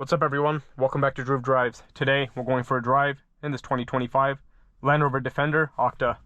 What's up everyone? Welcome back to Groove Drives. Today we're going for a drive in this 2025 Land Rover Defender OCTA.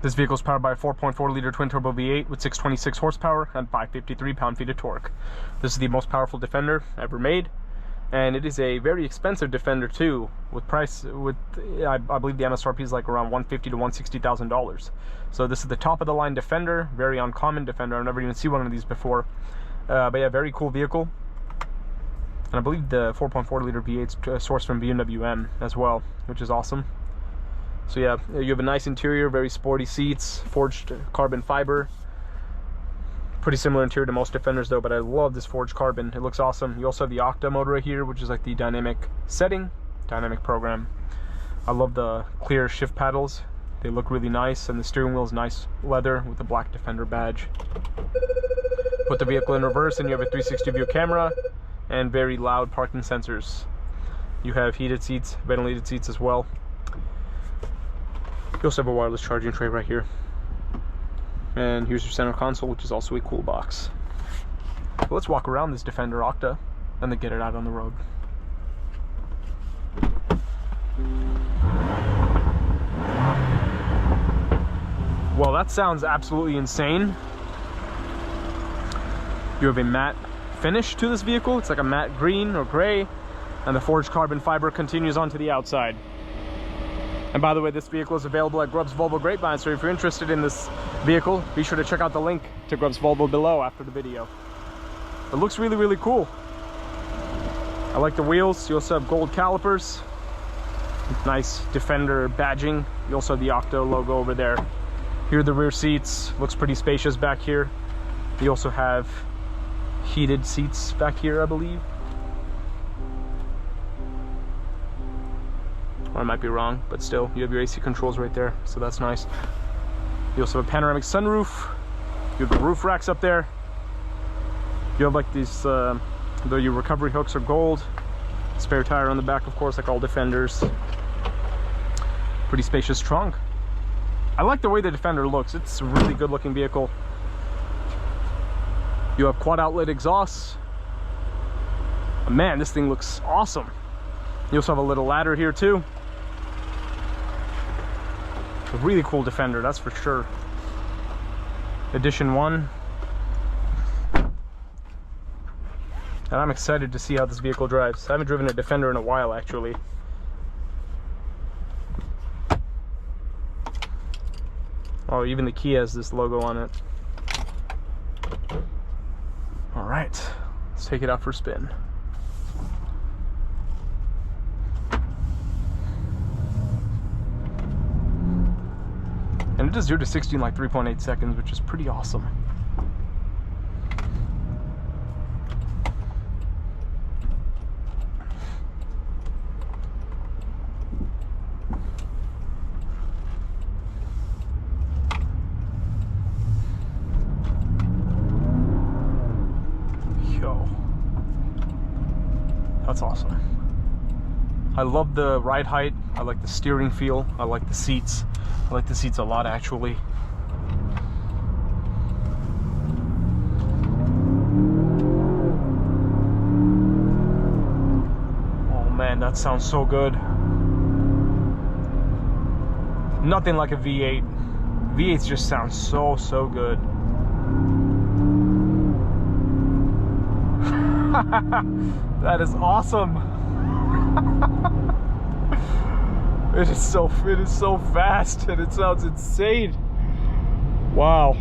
This vehicle is powered by a 4.4 liter twin turbo V8 with 626 horsepower and 553 pound-feet of torque. This is the most powerful Defender ever made, and it is a very expensive Defender too. I believe the MSRP is like around $150,000 to $160,000. So this is the top of the line Defender, very uncommon Defender. I've never even seen one of these before. But yeah, very cool vehicle. And I believe the 4.4 liter V8's sourced from BMW as well, which is awesome. So yeah, you have a nice interior, very sporty seats, forged carbon fiber. Pretty similar interior to most Defenders though, but I love this forged carbon. It looks awesome. You also have the OCTA mode right here, which is like the dynamic setting, dynamic program. I love the clear shift paddles. They look really nice, and the steering wheel is nice leather with the black Defender badge. Put the vehicle in reverse and you have a 360 view camera and very loud parking sensors. You have heated seats, ventilated seats as well. You also have a wireless charging tray right here. And here's your center console, which is also a cool box. But let's walk around this Defender OCTA and then get it out on the road. Well, that sounds absolutely insane. You have a matte finish to this vehicle. It's like a matte green or gray, and the forged carbon fiber continues onto the outside. And by the way, this vehicle is available at Grubb's Volvo Grapevine, so if you're interested in this vehicle, be sure to check out the link to Grubb's Volvo below after the video. It looks really, really cool. I like the wheels. You also have gold calipers. Nice Defender badging. You also have the OCTA logo over there. Here are the rear seats. Looks pretty spacious back here. You also have heated seats back here, I believe. Or I might be wrong, but still, you have your AC controls right there, so that's nice. You also have a panoramic sunroof. You have the roof racks up there. You have like these, though your recovery hooks are gold. Spare tire on the back, of course, like all Defenders. Pretty spacious trunk. I like the way the Defender looks. It's a really good looking vehicle. You have quad outlet exhausts. Man, this thing looks awesome. You also have a little ladder here too. A really cool Defender, that's for sure. Edition 1. And I'm excited to see how this vehicle drives. I haven't driven a Defender in a while, actually. Oh, even the key has this logo on it. All right, let's take it out for a spin. And it does 0 to 60 in like 3.8 seconds, which is pretty awesome. Yo, that's awesome. I love the ride height. I like the steering feel. I like the seats. I like the seats a lot, actually. Oh man, that sounds so good. Nothing like a V8. V8s just sound so good. That is awesome. It is so fast, and it sounds insane. Wow.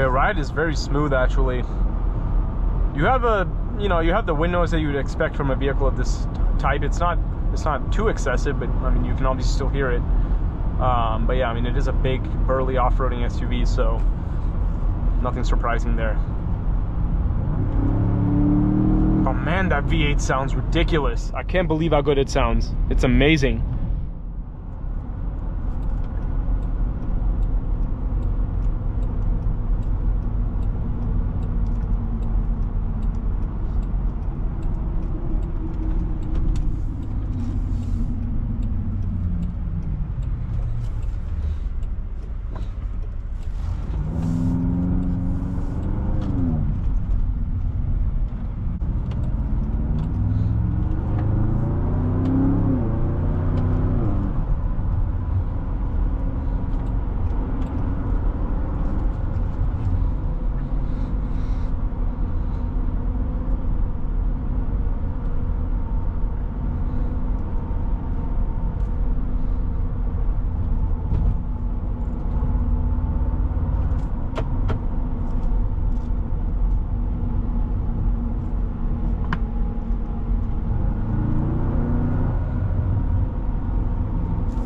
The ride is very smooth, actually. You have you have the wind noise that you would expect from a vehicle of this type. It's not too excessive, but I mean, you can obviously still hear it. But yeah, I mean, it is a big, burly off-roading SUV, so nothing surprising there. Oh man, that V8 sounds ridiculous. I can't believe how good it sounds. It's amazing.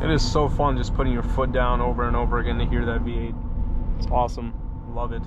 It is so fun just putting your foot down over and over again to hear that V8. It's awesome. Love it.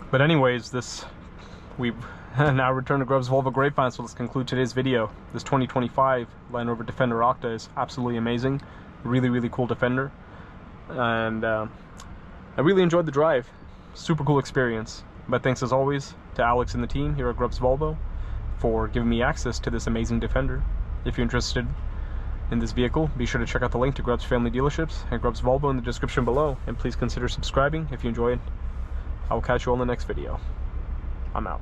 But anyways, we've now returned to Grubb's Volvo Grapevine, so let's conclude today's video. This 2025 Land Rover Defender Octa is absolutely amazing. Really, really cool Defender. And I really enjoyed the drive. Super cool experience. But thanks as always to Alex and the team here at Grubb's Volvo for giving me access to this amazing Defender. If you're interested in this vehicle, be sure to check out the link to Grubb's family dealerships and Grubb's Volvo in the description below. And please consider subscribing if you enjoyed I will catch you on the next video. I'm out.